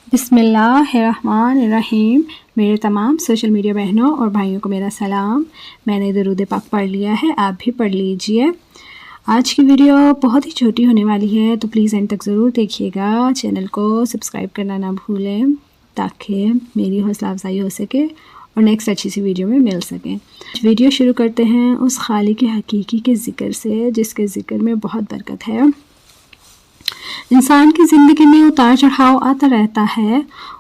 بسم اللہ الرحمن الرحیم۔ میرے تمام سوشل میڈیا بہنوں اور بھائیوں کو میرا سلام۔ میں نے درود پاک پڑھ لیا ہے، آپ بھی پڑھ لیجئے۔ آج کی ویڈیو بہت ہی چھوٹی ہونے والی ہے تو پلیز اینڈ تک ضرور دیکھیے گا۔ چینل کو سبسکرائب کرنا نہ بھولیں تاکہ میری حوصلہ افزائی ہو سکے اور نیکسٹ اچھی سی ویڈیو میں مل سکیں۔ ویڈیو شروع کرتے ہیں اس خالق حقیقی کے ذکر سے جس کے ذکر میں بہت برکت ہے۔ انسان کی زندگی میں اتار چڑھاؤ آتا رہتا ہے،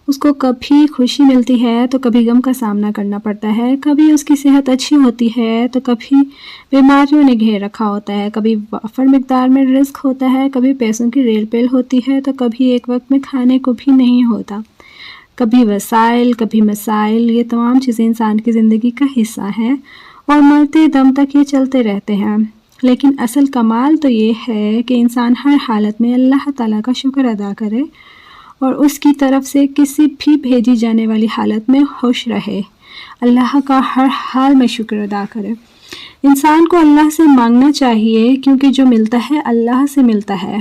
اس کو کبھی خوشی ملتی ہے تو کبھی غم کا سامنا کرنا پڑتا ہے، کبھی اس کی صحت اچھی ہوتی ہے تو کبھی بیماریوں نے گھیر رکھا ہوتا ہے، کبھی وافر مقدار میں رزق ہوتا ہے، کبھی پیسوں کی ریل پیل ہوتی ہے تو کبھی ایک وقت میں کھانے کو بھی نہیں ہوتا، کبھی وسائل کبھی مسائل۔ یہ تمام چیزیں انسان کی زندگی کا حصہ ہیں اور مرتے دم تک یہ چلتے رہتے ہیں، لیکن اصل کمال تو یہ ہے کہ انسان ہر حالت میں اللہ تعالیٰ کا شکر ادا کرے اور اس کی طرف سے کسی بھی بھیجی جانے والی حالت میں خوش رہے، اللہ کا ہر حال میں شکر ادا کرے۔ انسان کو اللہ سے مانگنا چاہیے کیونکہ جو ملتا ہے اللہ سے ملتا ہے،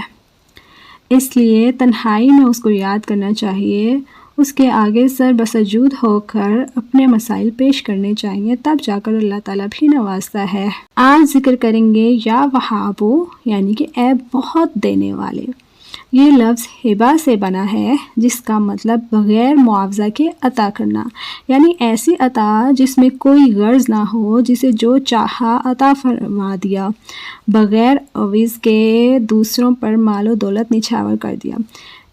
اس لیے تنہائی میں اس کو یاد کرنا چاہیے، اس کے آگے سر بسجود ہو کر اپنے مسائل پیش کرنے چاہیے، تب جا کر اللہ تعالیٰ بھی نوازتا ہے۔ آج ذکر کریں گے یا وہابو، یعنی کہ اے بہت دینے والے۔ یہ لفظ ہبہ سے بنا ہے جس کا مطلب بغیر معاوضہ کے عطا کرنا، یعنی ایسی عطا جس میں کوئی غرض نہ ہو، جسے جو چاہا عطا فرما دیا، بغیر عوض کے دوسروں پر مال و دولت نچھاور کر دیا۔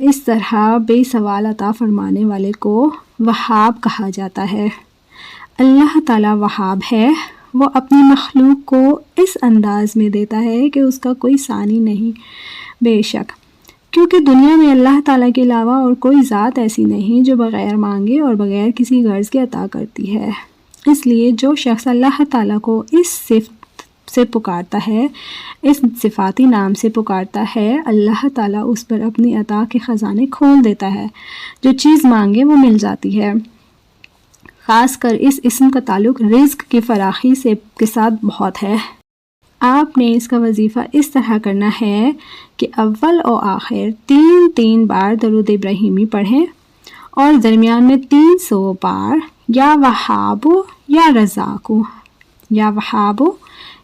اس طرح بے سوال عطا فرمانے والے کو وہاب کہا جاتا ہے۔ اللہ تعالیٰ وہاب ہے، وہ اپنی مخلوق کو اس انداز میں دیتا ہے کہ اس کا کوئی ثانی نہیں۔ بے شک کیونکہ دنیا میں اللہ تعالیٰ کے علاوہ اور کوئی ذات ایسی نہیں جو بغیر مانگے اور بغیر کسی غرض کے عطا کرتی ہے، اس لیے جو شخص اللہ تعالیٰ کو اس صفت سے پکارتا ہے، اس صفاتی نام سے پکارتا ہے، اللہ تعالیٰ اس پر اپنی عطا کے خزانے کھول دیتا ہے، جو چیز مانگے وہ مل جاتی ہے۔ خاص کر اس اسم کا تعلق رزق کی فراخی کے ساتھ بہت ہے۔ آپ نے اس کا وظیفہ اس طرح کرنا ہے کہ اول و آخر 3 بار درود ابراہیمی پڑھیں اور درمیان میں 300 بار یا وہابو یا رزاقو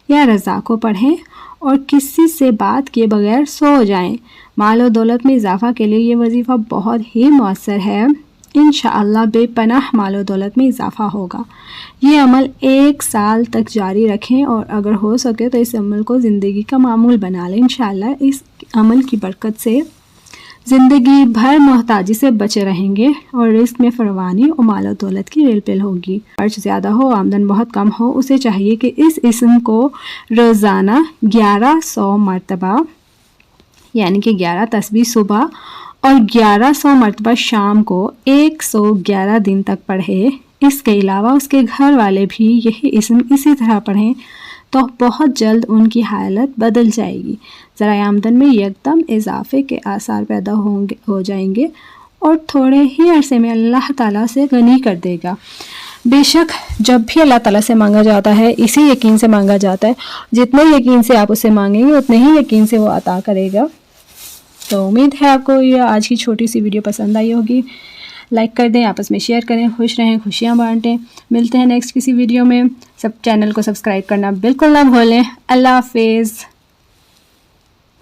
یا رزاقو پڑھیں اور کسی سے بات کیے بغیر سو جائیں۔ مال و دولت میں اضافہ کے لیے یہ وظیفہ بہت ہی مؤثر ہے، انشاءاللہ بے پناہ مال و دولت میں اضافہ ہوگا۔ یہ عمل 1 سال تک جاری رکھیں اور اگر ہو سکے تو اس عمل کو زندگی کا معمول بنا لیں۔ انشاءاللہ اس عمل کی برکت سے زندگی بھر محتاجی سے بچے رہیں گے اور رزق میں فراوانی اور مال و دولت کی ریل پیل ہوگی۔ خرچ زیادہ ہو آمدن بہت کم ہو، اسے چاہیے کہ اس اسم کو روزانہ 1100 مرتبہ، یعنی کہ 11 تسبیح صبح اور 1100 مرتبہ شام کو 111 دن تک پڑھے۔ اس کے علاوہ اس کے گھر والے بھی یہی اسم اسی طرح پڑھیں تو بہت جلد ان کی حالت بدل جائے گی، ذرائع آمدن میں یکدم اضافے کے آثار پیدا ہو جائیں گے اور تھوڑے ہی عرصے میں اللہ تعالیٰ سے غنی کر دے گا۔ بے شک جب بھی اللہ تعالیٰ سے مانگا جاتا ہے اسی یقین سے مانگا جاتا ہے، جتنے یقین سے آپ اسے مانگیں گے اتنے ہی یقین سے وہ عطا کرے گا۔ تو امید ہے آپ کو یہ آج کی چھوٹی سی ویڈیو پسند آئی ہوگی۔ لائک کر دیں، آپس میں شیئر کریں، خوش رہیں، خوشیاں بانٹیں۔ ملتے ہیں نیکسٹ کسی ویڈیو میں۔ چینل کو سبسکرائب کرنا بالکل نہ بھولیں۔ اللہ حافظ۔